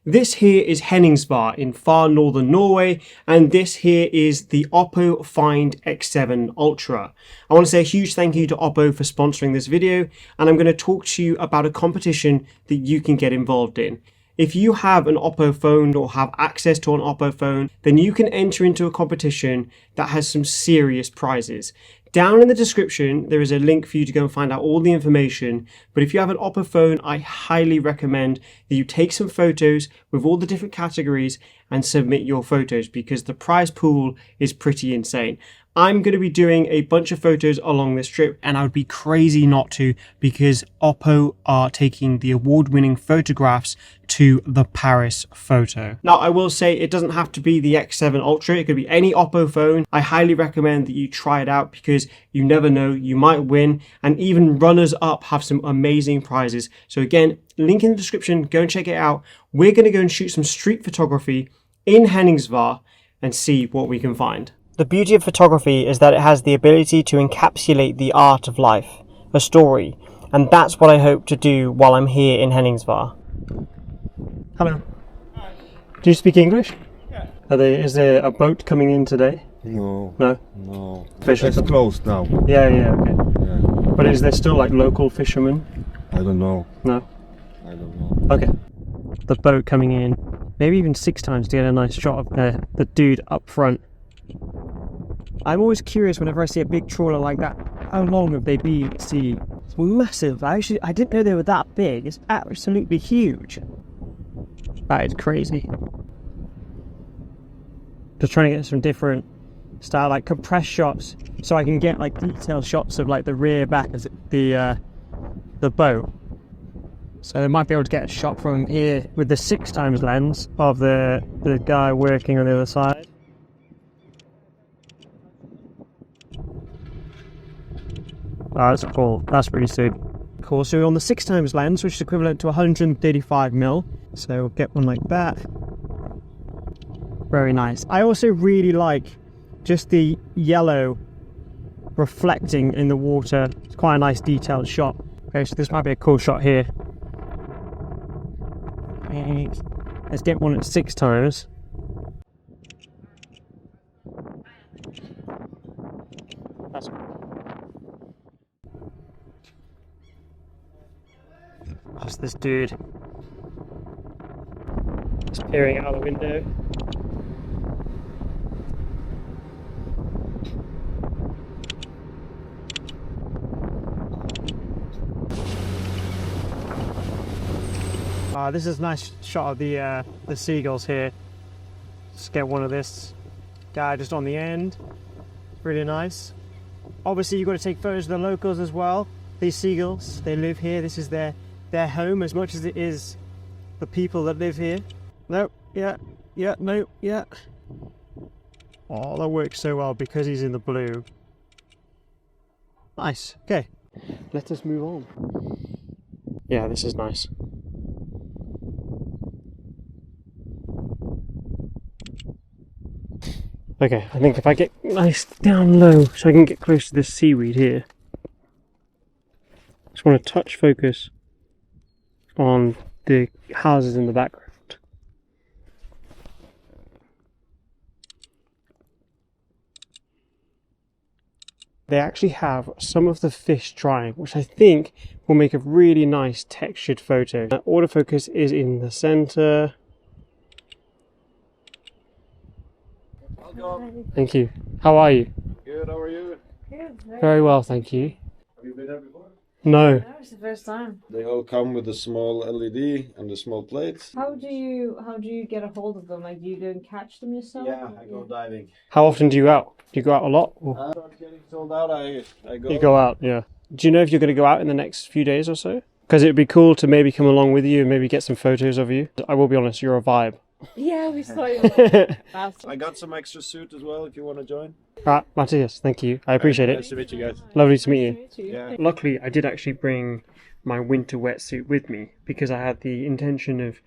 This here is Henningsvær in far northern Norway, and this here is the OPPO Find X7 Ultra. I want to say a huge thank you to OPPO for sponsoring this video, and I'm going to talk to you about a competition that you can get involved in. If you have an OPPO phone or have access to an OPPO phone, then you can enter into a competition that has some serious prizes. Down in the description, there is a link for you to go and find out all the information. But if you have an OPPO phone, I highly recommend that you take some photos with all the different categories and submit your photos, because the prize pool is pretty insane. I'm going to be doing a bunch of photos along this trip, and I would be crazy not to, because OPPO are taking the award-winning photographs to the Paris photo. Now, I will say it doesn't have to be the X7 Ultra. It could be any OPPO phone. I highly recommend that you try it out, because you never know, you might win, and even runners up have some amazing prizes. So again, link in the description, go and check it out. We're going to go and shoot some street photography in Henningsvær and see what we can find. The beauty of photography is that it has the ability to encapsulate the art of life, a story, and that's what I hope to do while I'm here in Henningsvær. Hello. Hi. Do you speak English? Yeah. Is there a boat coming in today? No. No? No. Fishers? It's closed now. Yeah, okay. Yeah. But is there still like local fishermen? I don't know. No? I don't know. Okay. The boat coming in, maybe even 6 times to get a nice shot of the dude up front. I'm always curious whenever I see a big trawler like that, how long have they been at sea? It's massive. I didn't know they were that big. It's absolutely huge. That is crazy. Just trying to get some different style, like compressed shots, so I can get like detailed shots of like the rear back of the boat. So I might be able to get a shot from here with the 6x lens of the guy working on the other side. Oh, that's cool. That's pretty sick. Cool. So on the 6x lens, which is equivalent to 135mm. So we'll get one like that. Very nice. I also really like just the yellow reflecting in the water. It's quite a nice detailed shot. Okay, so this might be a cool shot here. Let's get one at 6x. That's cool. Just this dude just peering out the window. This is a nice shot of the seagulls here. Just get one of this guy just on the end. Really nice. Obviously you've got to take photos of the locals as well. These seagulls, they live here. This is their home as much as it is the people that live here. No, yeah, no, yeah. Oh, that works so well because he's in the blue. Nice. Okay, let us move on. Yeah, this is nice. Okay, I think if I get nice down low so I can get close to this seaweed here. Just want to touch focus on the houses in the background. They actually have some of the fish drying, which I think will make a really nice textured photo. Autofocus is in the center. Welcome. Thank you. How are you? Good, how are you? Good. Very well, thank you. Have you been here before? No. That was the first time. They all come with the small LED and the small plates. How do you get a hold of them? Like, do you go and catch them yourself? Yeah, I go diving. How often do you go out? Do you go out a lot? Or? Start getting sold out, I go. You go out, yeah. Do you know if you're going to go out in the next few days or so? Because it'd be cool to maybe come along with you and maybe get some photos of you. I will be honest, you're a vibe. Yeah, we saw you. Like, I got some extra suit as well if you want to join. Right, Matias, thank you. I appreciate Nice it. to meet you guys. Lovely to meet you. Yeah. Luckily, I did actually bring my winter wetsuit with me because I had the intention of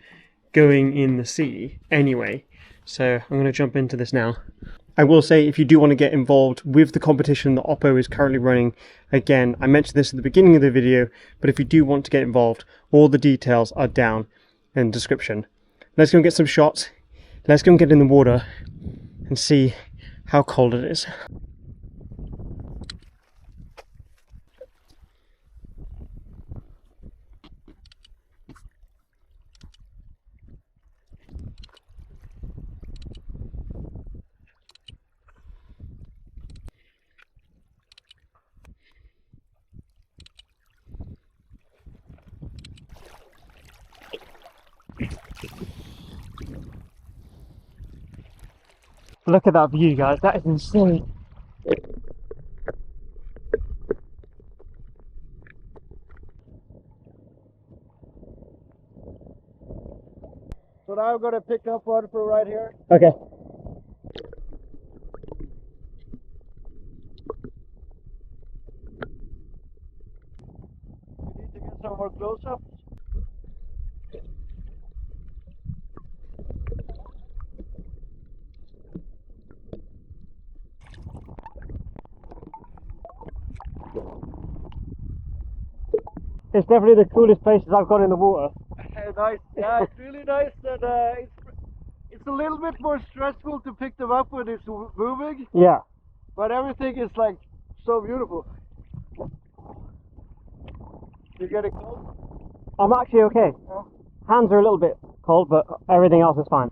going in the sea anyway. So I'm going to jump into this now. I will say, if you do want to get involved with the competition that OPPO is currently running, again, I mentioned this at the beginning of the video, but if you do want to get involved, all the details are down in the description. Let's go and get some shots. Let's go and get in the water and see how cold it is. Look at that view, guys. That is insane. So now I'm gonna pick up one for right here. Okay. We need to get some more close-ups. It's definitely the coolest places I've gone in the water. Nice, yeah, it's really nice, and it's a little bit more stressful to pick them up when it's moving, Yeah. but everything is like so beautiful. You getting cold? I'm actually okay. Oh. Hands are a little bit cold, but everything else is fine.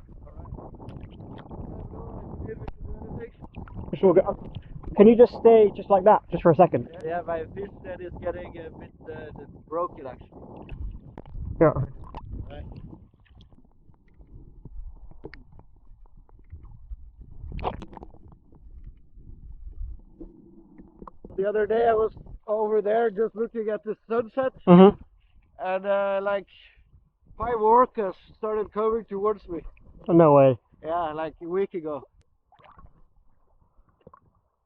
Sure. Can you just stay just like that, just for a second? Yeah, my fish net is getting a bit broken actually. Yeah. The other day I was over there just looking at the sunset, Mm-hmm. and like 5 orcas started coming towards me. No way. Yeah, like a week ago.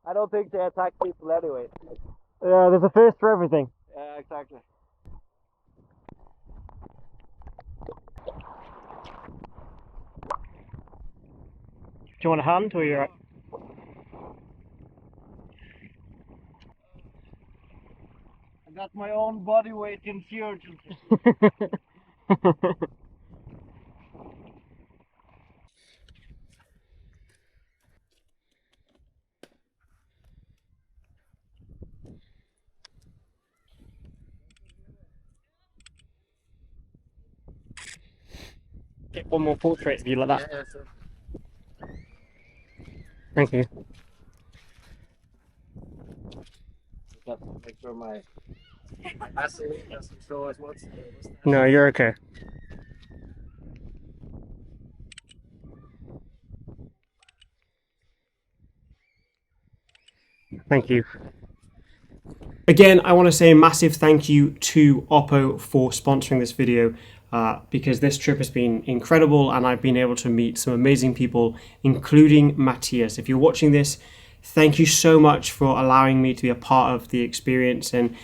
I don't think they attack people anyway. There's a first for everything. Yeah, exactly. Do you want a hand or you're right? I got my own body weight in sea urchins. Get one more portrait of you like that. Yeah, sure. Thank you. Got to make sure my Vaseline doesn't show us what's No, you're okay. Thank you. Again, I want to say a massive thank you to OPPO for sponsoring this video because this trip has been incredible and I've been able to meet some amazing people, including Matias. If you're watching this, thank you so much for allowing me to be a part of the experience and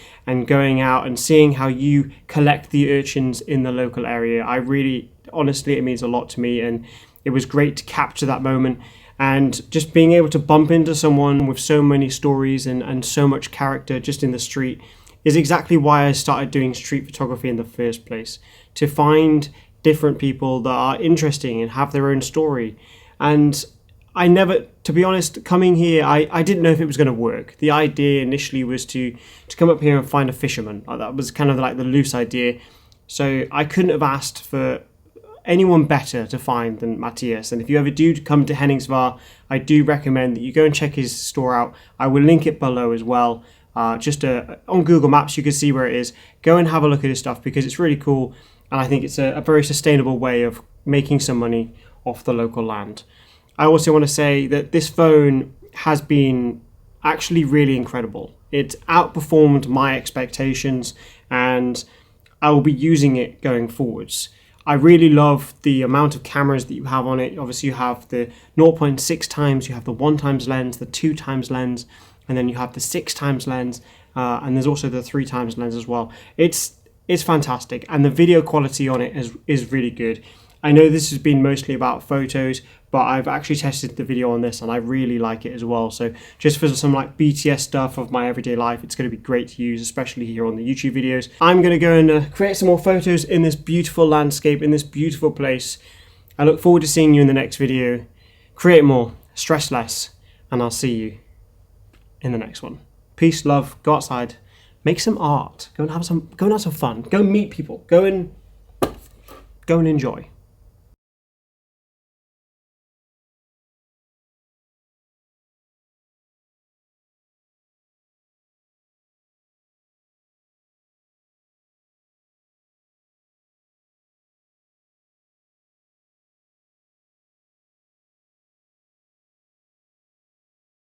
going out and seeing how you collect the urchins in the local area. I really, honestly, it means a lot to me, and it was great to capture that moment. And just being able to bump into someone with so many stories and so much character just in the street is exactly why I started doing street photography in the first place. To find different people that are interesting and have their own story. And I never, to be honest, coming here, I didn't know if it was going to work. The idea initially was to come up here and find a fisherman. That was kind of like the loose idea. So I couldn't have asked for anyone better to find than Matias. And if you ever do come to Henningsvar, I do recommend that you go and check his store out. I will link it below as well. On Google Maps, you can see where it is. Go and have a look at his stuff because it's really cool. And I think it's a very sustainable way of making some money off the local land. I also want to say that this phone has been actually really incredible. It outperformed my expectations and I will be using it going forwards. I really love the amount of cameras that you have on it. Obviously you have the 0.6 times, you have the 1 times lens, the 2 times lens, and then you have the 6 times lens, and there's also the 3 times lens as well. It's fantastic, and the video quality on it is really good. I know this has been mostly about photos, but I've actually tested the video on this and I really like it as well. So just for some like BTS stuff of my everyday life, it's going to be great to use, especially here on the YouTube videos. I'm going to go and create some more photos in this beautiful landscape, in this beautiful place. I look forward to seeing you in the next video. Create more, stress less, and I'll see you in the next one. Peace, love, go outside, make some art, go and have some fun, go and meet people, go and enjoy.